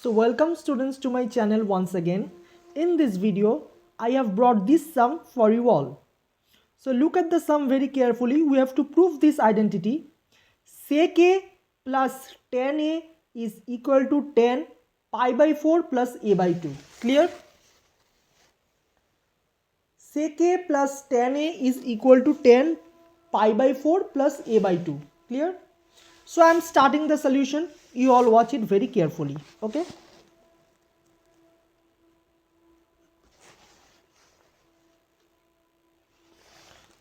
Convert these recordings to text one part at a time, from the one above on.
So welcome students to my channel once again. In this video, I have brought this sum for you all. So look at the sum very carefully. We have to prove this identity. Sec a plus tan a is equal to tan pi by 4 plus a by 2. Clear? Sec a plus tan a is equal to tan pi by 4 plus a by 2. Clear? So I am starting the solution. You all watch it very carefully. Okay?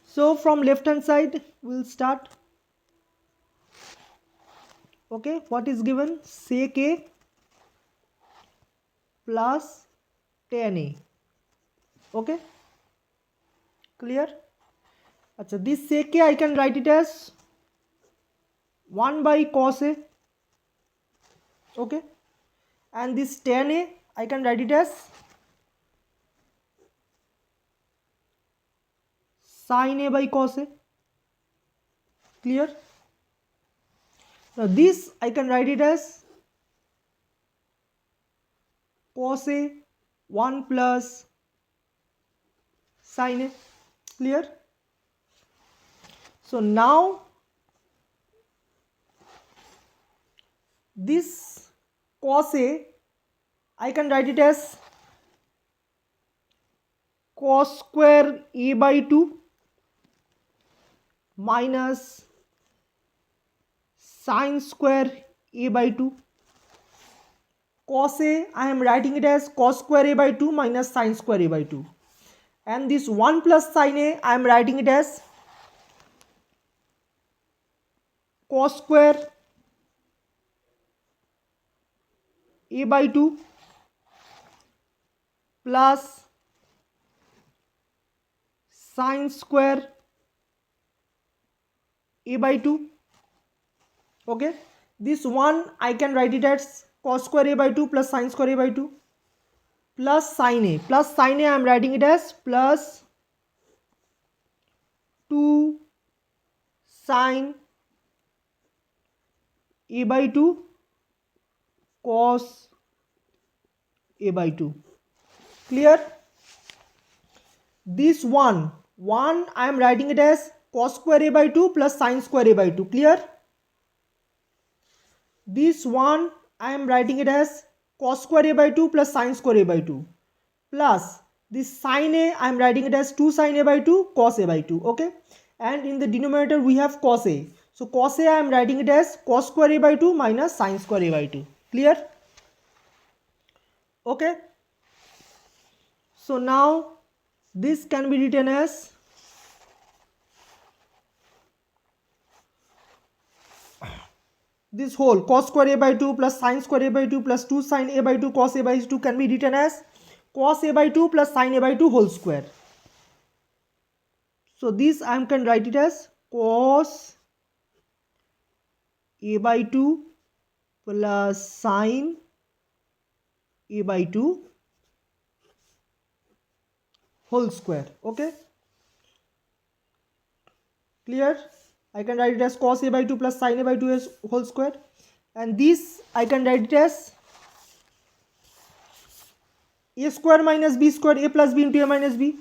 So from left hand side we'll start. Okay, what is given? Sec a plus tan a. Okay, clear? Achha, this sec a I can write it as 1 by cos a. Okay, and this tan a I can write it as sin a by cos a. Clear? Now this I can write it as cos a 1 plus sin a. Clear? So now this cos a I can write it as cos square a by 2 minus sin square a by 2. Cos a I am writing it as cos square a by 2 minus sin square a by 2. And this 1 plus sin a I am writing it as cos square a by 2 plus sin square a by 2. Okay, this one I can write it as cos square a by 2 plus sin square a by 2 plus sin a. Plus sin a I am writing it as plus 2 sin a by 2 cos a by 2. Clear? This one I am writing it as cos square a by 2 plus sin square a by 2. Clear? This one I am writing it as cos square a by 2 plus sin square a by 2 plus this sin a I am writing it as 2 sin a by 2 cos a by 2. Okay, and in the denominator we have cos a. So cos a I am writing it as cos square a by 2 minus sin square a by 2. Clear? Okay, so now this can be written as this whole cos square a by 2 plus sin square a by 2 plus 2 sin a by 2 cos a by 2 can be written as cos a by 2 plus sin a by 2 whole square. So this I can write it as cos a by 2 plus sin a by 2 whole square. Okay, clear? I can write it as cos a by 2 plus sin a by 2 as whole square, and this I can write it as a square minus b square, a plus b into a minus b,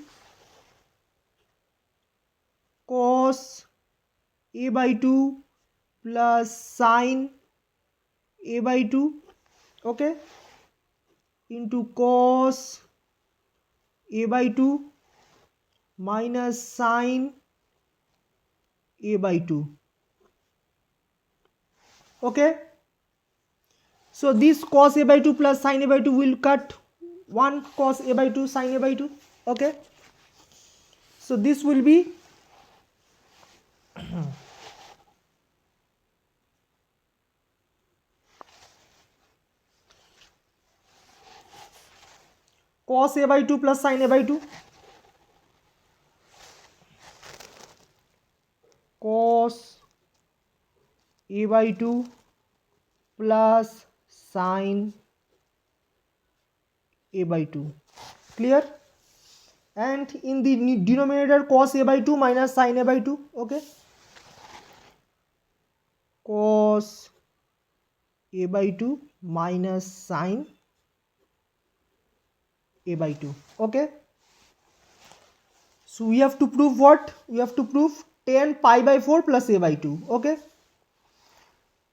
cos a by 2 plus sin a by 2, okay, into cos a by 2 minus sin a by 2. Okay, so this cos a by 2 plus sin a by 2 will cut 1 cos a by 2 sin a by 2. Okay, so this will be cos a by 2 plus sin a by 2, cos a by 2 plus sin a by 2. Clear? And in the denominator cos a by 2 minus sin a by 2. Okay, cos a by 2 minus sine a by 2. Okay, so we have to prove what? We have to prove tan pi by 4 plus a by 2. Okay,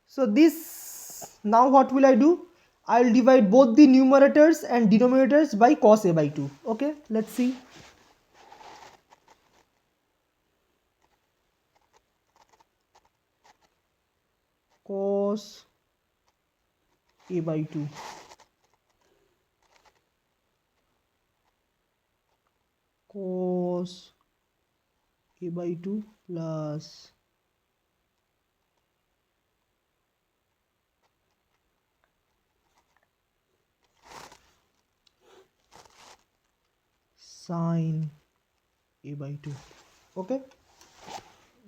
so this, now what will I do? I'll divide both the numerators and denominators by cos a by 2. Okay, let's see. Cos a by 2 cos a by 2 plus sine a by 2. Okay,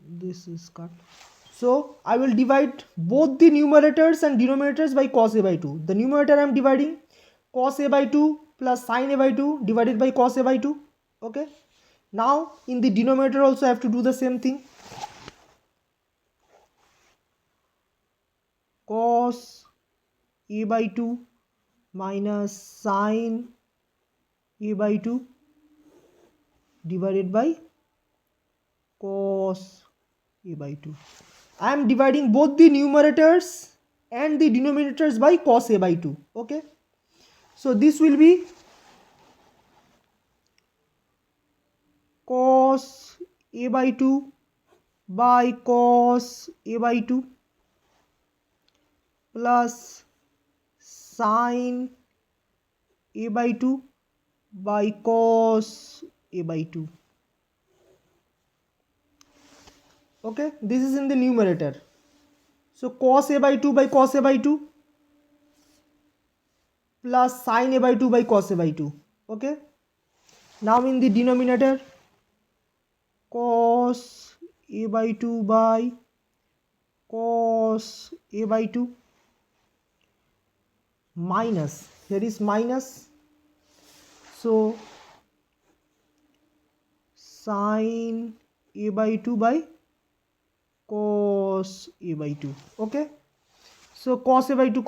this is cut. So I will divide both the numerators and denominators by cos a by 2. The numerator I am dividing cos a by 2 plus sine a by 2 divided by cos a by 2. Okay, now in the denominator also I have to do the same thing. Cos a by 2 minus sine a by 2 divided by cos a by 2. I am dividing both the numerators and the denominators by cos a by 2. Okay, so this will be cos a by 2 by cos a by 2 plus sine a by 2 by cos a by 2. Okay, this is in the numerator. So cos a by 2 by cos a by 2 plus sine a by 2 by cos a by 2. Okay, now in the denominator cos a by 2 by cos a by 2 minus, here is minus, so sine a by 2 by cos a by 2. Okay, so cos a by 2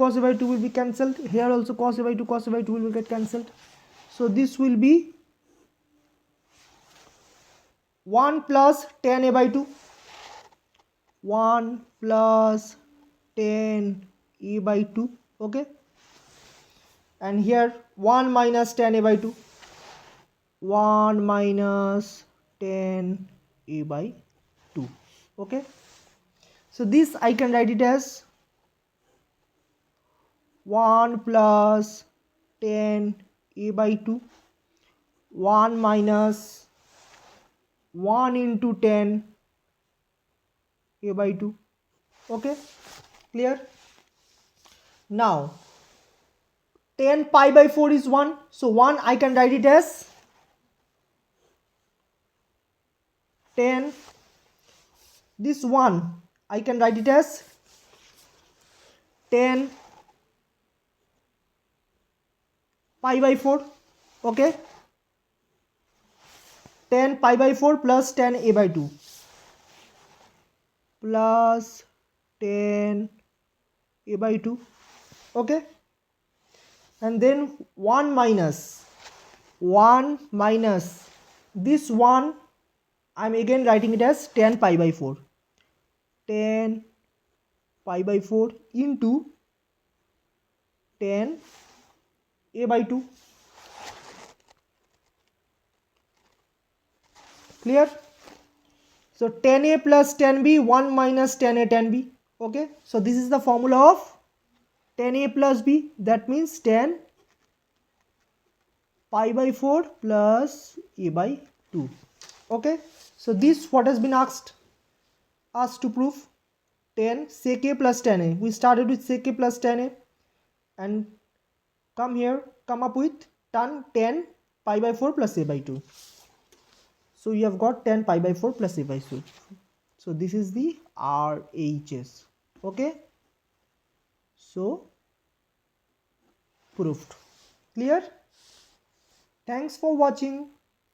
will be cancelled. Here also cos a by 2 will get cancelled. So this will be 1 plus tan a by 2, 1 plus tan a by 2. Okay, and here 1 minus tan a by 2, 1 minus tan a by 2. Okay, so this I can write it as 1 plus tan a by 2, 1 minus 1 into tan a by 2. Okay, clear? Now tan pi by 4 is 1, so 1 I can write it as tan, this 1 I can write it as tan pi by 4. Okay, tan pi by 4 plus tan a by 2 plus tan a by 2. Okay, and then 1 minus this 1 I am again writing it as tan pi by 4, tan pi by 4 into tan a by 2. Clear? So tan a plus tan b, 1 minus tan a tan b. Okay, so this is the formula of tan a plus b, that means tan pi by 4 plus a by 2. Okay, so this what has been asked us to prove, tan sec a plus tan a. We started with sec a plus tan a and come up with tan pi by 4 plus a by 2. So you have got tan pi by 4 plus a by 2. So this is the RHS. Okay, so proved. Clear? Thanks for watching.